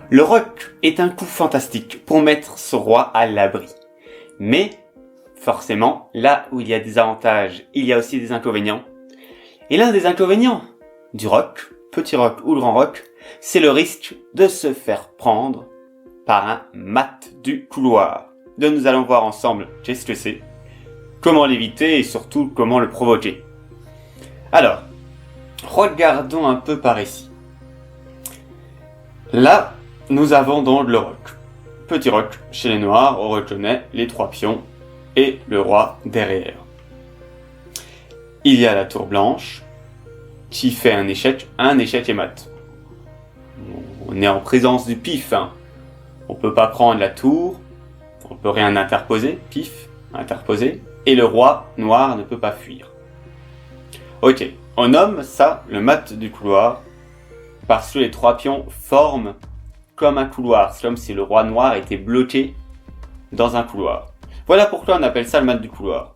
Le roc est un coup fantastique pour mettre ce roi à l'abri. Mais, forcément, là où il y a des avantages, il y a aussi des inconvénients. Et l'un des inconvénients du roc, petit roc ou grand roc, c'est le risque de se faire prendre par un mat du couloir. Donc nous allons voir ensemble qu'est-ce que c'est, comment l'éviter et surtout comment le provoquer. Alors, regardons un peu par ici. Là, nous avons donc le roc. Petit roc, chez les noirs, on reconnaît les 3 pions et le roi derrière. Il y a la tour blanche qui fait un échec et mat. On est en présence du pif. On peut pas prendre la tour, on peut rien interposer, pif, interposer, et le roi noir ne peut pas fuir. Ok, on nomme ça le mat du couloir parce que les 3 pions forment comme un couloir. C'est comme si le roi noir était bloqué dans un couloir. Voilà pourquoi on appelle ça le mat du couloir.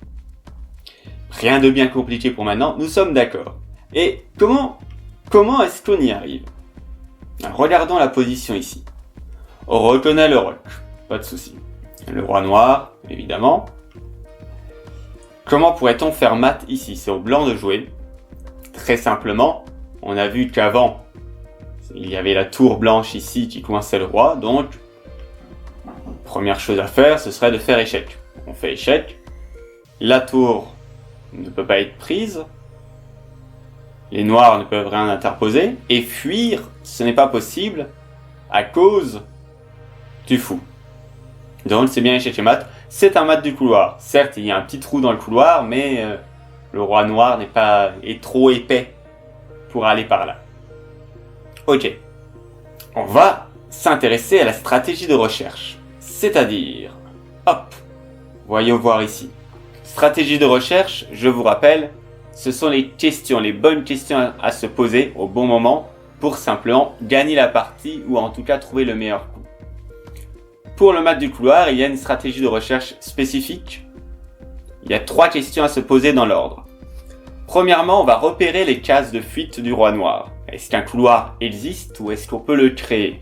Rien de bien compliqué pour maintenant, nous sommes d'accord. Et comment est-ce qu'on y arrive? Regardons la position ici. On reconnaît le roc, pas de souci. Le roi noir, évidemment. Comment pourrait-on faire mat ici? C'est au blanc de jouer. Très simplement, on a vu qu'avant, il y avait la tour blanche ici qui coinçait le roi, donc première chose à faire, ce serait de faire échec. On fait échec, la tour ne peut pas être prise, les noirs ne peuvent rien interposer, et fuir, ce n'est pas possible à cause du fou. Donc c'est bien échec et mat, c'est un mat du couloir. Certes, il y a un petit trou dans le couloir, mais le roi noir est trop épais pour aller par là. Ok, on va s'intéresser à la stratégie de recherche, c'est-à-dire, hop, voyons voir ici. Stratégie de recherche, je vous rappelle, ce sont les bonnes questions à se poser au bon moment pour simplement gagner la partie ou en tout cas trouver le meilleur coup. Pour le mat du couloir, il y a une stratégie de recherche spécifique. Il y a 3 questions à se poser dans l'ordre. Premièrement, on va repérer les cases de fuite du roi noir. Est-ce qu'un couloir existe ou est-ce qu'on peut le créer?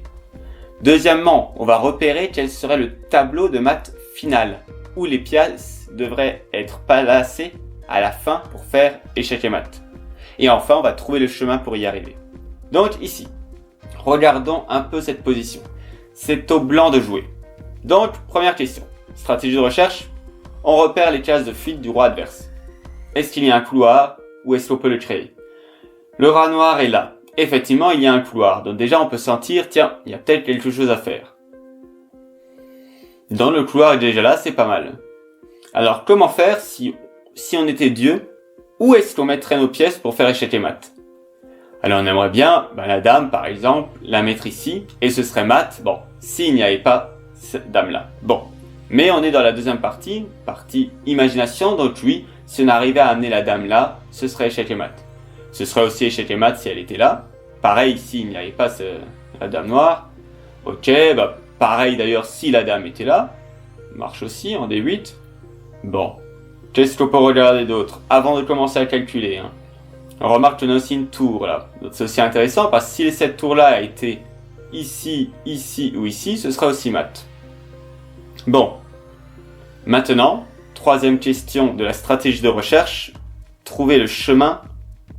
Deuxièmement, on va repérer quel serait le tableau de mat final, où les pièces devraient être placées à la fin pour faire échec et mat. Et enfin, on va trouver le chemin pour y arriver. Donc ici, regardons un peu cette position. C'est au blanc de jouer. Donc, première question. Stratégie de recherche, on repère les cases de fuite du roi adverse. Est-ce qu'il y a un couloir ou est-ce qu'on peut le créer? Le rat noir est là. Effectivement, il y a un couloir. Donc déjà, on peut sentir, tiens, il y a peut-être quelque chose à faire. Dans le couloir est déjà là, c'est pas mal. Alors, comment faire si on était Dieu? Où est-ce qu'on mettrait nos pièces pour faire échec et mat? Alors, on aimerait bien, la dame, par exemple, la mettre ici, et ce serait mat, bon, s'il n'y avait pas cette dame-là. Bon. Mais on est dans la deuxième partie imagination, donc oui, si on arrivait à amener la dame là, ce serait échec et mat. Ce serait aussi échec et mat si elle était là. Pareil, s'il n'y avait pas la dame noire. Ok, pareil d'ailleurs si la dame était là. Marche aussi en D8. Bon. Qu'est-ce qu'on peut regarder d'autre avant de commencer à calculer? On remarque qu'on a aussi une tour là. Donc c'est aussi intéressant parce que si cette tour là a été ici, ici ou ici, ce sera aussi mat. Bon. Maintenant, troisième question de la stratégie de recherche. Trouver le chemin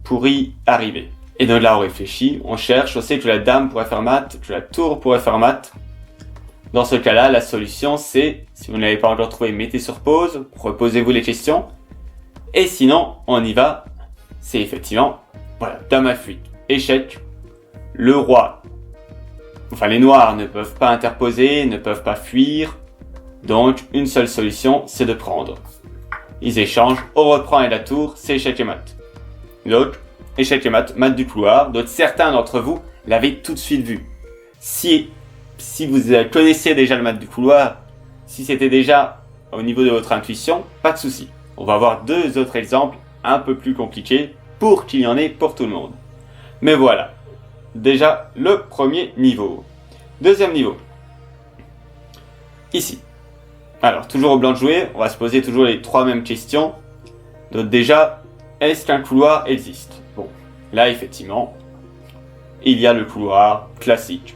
pour y arriver. Et donc là, on réfléchit, on cherche, on sait que la dame pourrait faire mat, que la tour pourrait faire mat. Dans ce cas-là, la solution c'est, si vous ne l'avez pas encore trouvé, mettez sur pause, reposez-vous les questions. Et sinon, on y va. C'est effectivement, voilà, dame à fuite, échec. Le roi, les noirs ne peuvent pas interposer, ne peuvent pas fuir. Donc, une seule solution, c'est de prendre. Ils échangent, on reprend et la tour, c'est échec et mat. Donc, échec et mat du couloir. Donc, certains d'entre vous l'avaient tout de suite vu. Si vous connaissez déjà le mat du couloir, si c'était déjà au niveau de votre intuition, pas de souci. On va voir 2 autres exemples un peu plus compliqués pour qu'il y en ait pour tout le monde. Mais voilà. Déjà, le premier niveau. Deuxième niveau. Ici. Alors, toujours au blanc de jouer, on va se poser toujours les 3 mêmes questions. Donc déjà, est-ce qu'un couloir existe? Bon, là effectivement, il y a le couloir classique.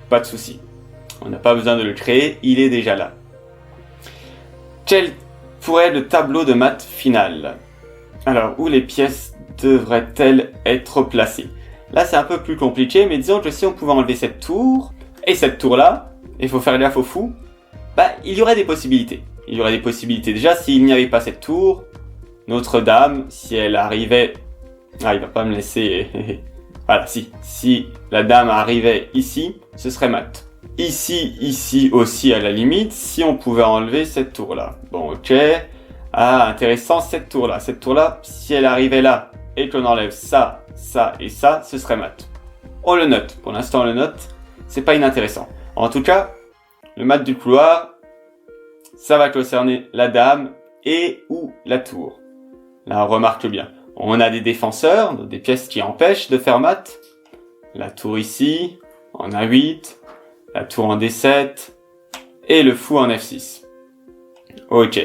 pas de souci. On n'a pas besoin de le créer, il est déjà là. Quel pourrait être le tableau de maths final? Alors, où les pièces devraient-elles être placées? Là, c'est un peu plus compliqué, mais disons que si on pouvait enlever cette tour, et cette tour-là, et il faut faire gaffe au fou, il y aurait des possibilités. Il y aurait des possibilités. Déjà, s'il n'y avait pas cette tour, Notre-Dame, si elle arrivait... Ah, il va pas me laisser... Voilà, si la dame arrivait ici, ce serait mat. Ici aussi à la limite, si on pouvait enlever cette tour-là. Bon, ok. Ah, intéressant, cette tour-là. Cette tour-là, si elle arrivait là, et qu'on enlève ça, ça et ça, ce serait mat. On le note. Pour l'instant, on le note. C'est pas inintéressant. En tout cas, le mat du couloir, ça va concerner la dame et ou la tour. Là, on remarque bien. On a des défenseurs, des pièces qui empêchent de faire mat. La tour ici, en A8, la tour en D7, et le fou en F6. Ok.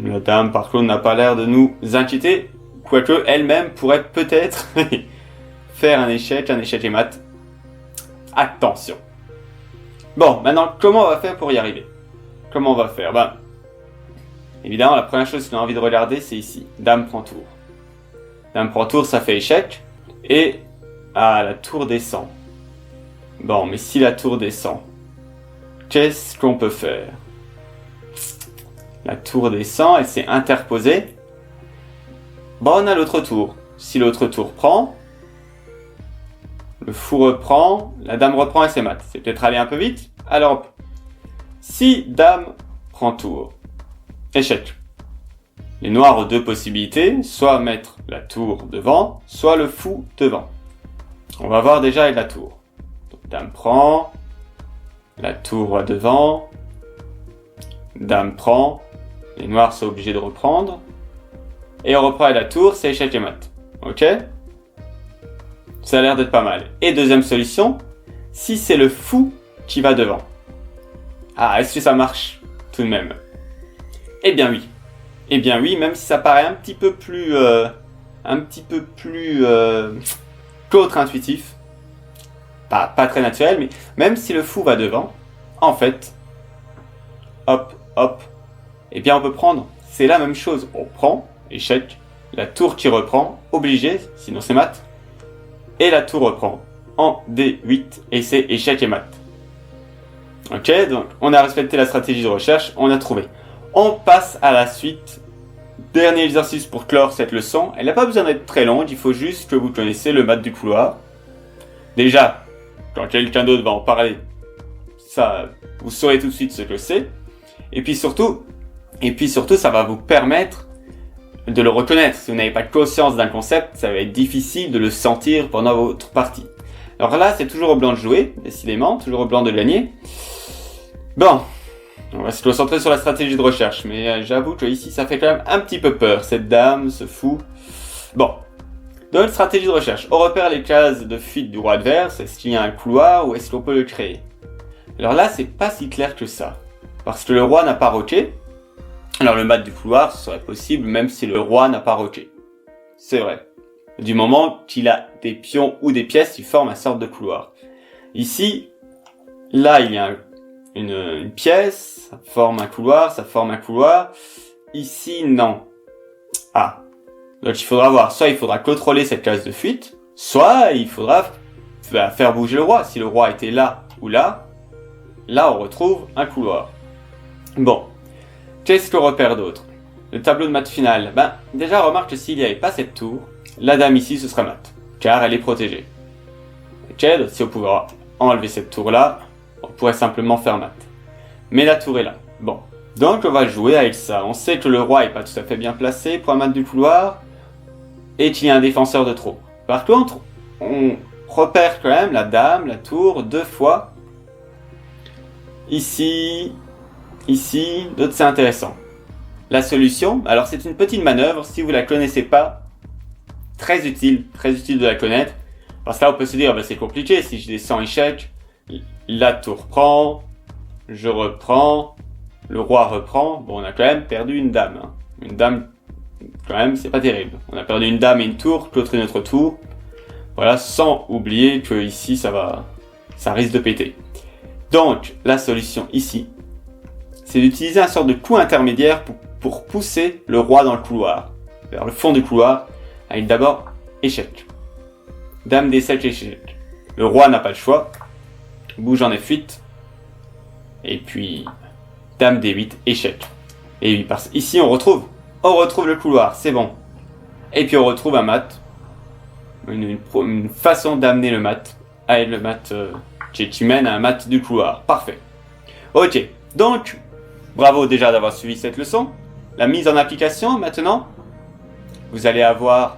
La dame, par contre, n'a pas l'air de nous inquiéter, quoique elle-même pourrait peut-être faire un échec et mat. Attention. Bon, maintenant, comment on va faire pour y arriver? Comment on va faire? Évidemment, la première chose qu'on a envie de regarder, c'est ici. Dame prend tour. Dame prend tour, ça fait échec. Et, la tour descend. Bon, mais si la tour descend, qu'est-ce qu'on peut faire? La tour descend, elle s'est interposée. Bon, on a l'autre tour. Si l'autre tour prend, le fou reprend, la dame reprend et c'est mat. C'est peut-être allé un peu vite. Alors, si dame prend tour, échec. Les noirs ont deux possibilités, soit mettre la tour devant, soit le fou devant. On va voir déjà avec la tour. Donc, dame prend, la tour va devant, dame prend, les noirs sont obligés de reprendre, et on reprend avec la tour, c'est échec et mat. Ok? Ça a l'air d'être pas mal. Et deuxième solution, si c'est le fou qui va devant. Ah, est-ce que ça marche tout de même? Eh bien oui, même si ça paraît un petit peu plus contre-intuitif. Pas très naturel, mais même si le fou va devant, en fait, hop, eh bien on peut prendre, c'est la même chose. On prend, échec, la tour qui reprend, obligé, sinon c'est mat, et la tour reprend en D8, et c'est échec et mat. Ok, donc on a respecté la stratégie de recherche, on a trouvé. On passe à la suite. Dernier exercice pour clore cette leçon. Elle n'a pas besoin d'être très longue, il faut juste que vous connaissiez le mat du couloir. Déjà, quand quelqu'un d'autre va en parler, ça, vous saurez tout de suite ce que c'est. Et puis surtout, ça va vous permettre de le reconnaître. Si vous n'avez pas conscience d'un concept, ça va être difficile de le sentir pendant votre partie. Alors là, c'est toujours au blanc de jouer, décidément, toujours au blanc de gagner. Bon. On va se concentrer sur la stratégie de recherche, mais j'avoue que ici ça fait quand même un petit peu peur, cette dame, ce fou. Bon, dans notre stratégie de recherche, on repère les cases de fuite du roi adverse, est-ce qu'il y a un couloir ou est-ce qu'on peut le créer? Alors là, c'est pas si clair que ça, parce que le roi n'a pas roqué. Alors le mat du couloir, ce serait possible même si le roi n'a pas roqué. C'est vrai. Du moment qu'il a des pions ou des pièces qui forment une sorte de couloir. Ici, là il y a une pièce, ça forme un couloir. Ici, non. Ah. Donc il faudra voir, soit il faudra contrôler cette case de fuite, soit il faudra faire bouger le roi. Si le roi était là ou là, on retrouve un couloir. Bon. Qu'est-ce qu'on repère d'autre? Le tableau de maths final. Déjà remarque que s'il n'y avait pas cette tour, la dame ici ce serait mat, car elle est protégée. Ok, donc si on pouvait enlever cette tour-là, on pourrait simplement faire mat. Mais la tour est là. Bon. Donc on va jouer avec ça. On sait que le roi est pas tout à fait bien placé pour un mat du couloir et qu'il y a un défenseur de trop. Par contre, on repère quand même la dame, la tour, deux fois. Ici, d'autres c'est intéressant. La solution, alors c'est une petite manœuvre, si vous la connaissez pas, très utile de la connaître. Parce que là on peut se dire, c'est compliqué, si je descends échec, la tour prend, je reprends, le roi reprend. Bon, on a quand même perdu une dame. Une dame, quand même, c'est pas terrible. On a perdu une dame et une tour, l'autre une autre tour. Voilà, sans oublier que ici, ça va ça risque de péter. Donc, la solution ici, c'est d'utiliser un sorte de coup intermédiaire pour pousser le roi dans le couloir, vers le fond du couloir, avec d'abord échec. Dame D7 échec. Le roi n'a pas le choix, bouge en F8, et puis Dame D8 échec. Et oui, parce ici on retrouve le couloir, c'est bon. Et puis on retrouve un mat, une façon d'amener le mat, qui mène à un mat du couloir. Parfait. Ok, donc, bravo déjà d'avoir suivi cette leçon. La mise en application maintenant, vous allez avoir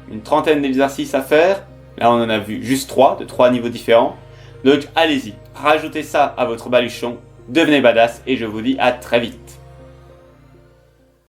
une trentaine d'exercices à faire. Là on en a vu juste 3, de 3 niveaux différents. Donc allez-y, rajoutez ça à votre baluchon, devenez badass et je vous dis à très vite.